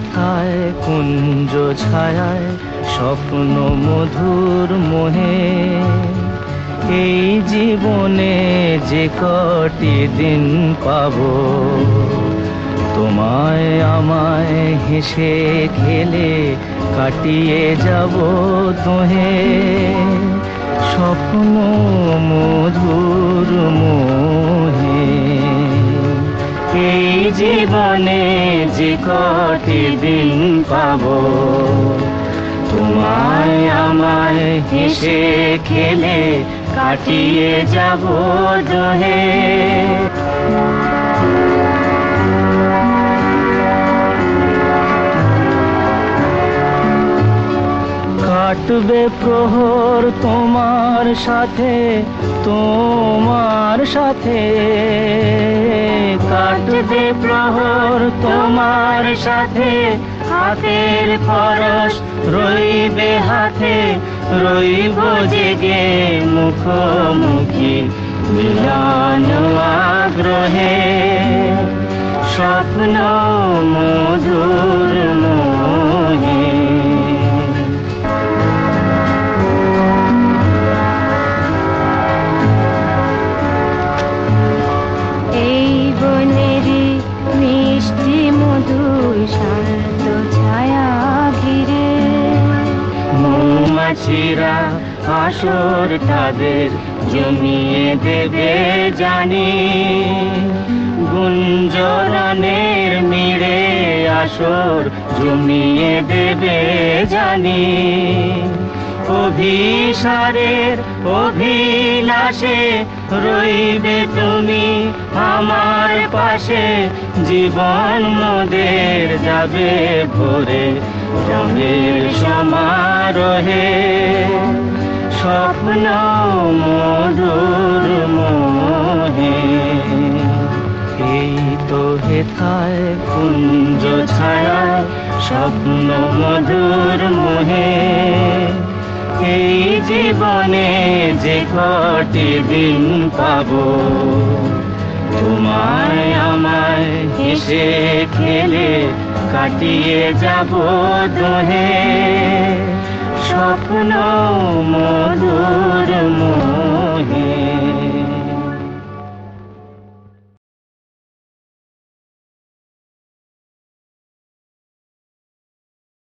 হেথায় কুঞ্জ ছায়ায় স্বপ্ন মধুর মোহে এই জীবনে যে কটি দিন পাবো তোমায় আমায় হেসে খেলে কাটিয়ে যাব তোহে স্বপ্ন মধুর মোহে এই জীবনে যে কটি দিন পাবো তোমায় আমায় হেসে খেলে কাটিয়ে যাব দোহে কাটবে প্রহর তোমার সাথে কাটবে প্রহর তোমার সাথে হাতের পরশ রইবে হাতে রইব জেগে মুখোমুখি মিলন আগ্রহে স্বপ্ন মধুর মোহে এই বনেরই মিষ্টি মধুর শান্ত ছায়া ঘিরে মৌমাছিরা আসর তাদের জমিয়ে দেবে জানি গুঞ্জরণের মিড়ে আসর জমিয়ে দেবে জানি অভিসারের অভিলাষে রইবে তুমি আমার পাশে জীবন মোদের যাবে ভরে রঙের সমারোহে স্বপ্ন মধুর মোহে এই তো হেথায় কুঞ্জ ছায়ায় স্বপ্ন মধুর মোহে এই জীবনে যে কটি দিন পাবো তোমায় আমায় হেসে খেলে কাটিয়ে যাব দোহে স্বপ্ন মধুর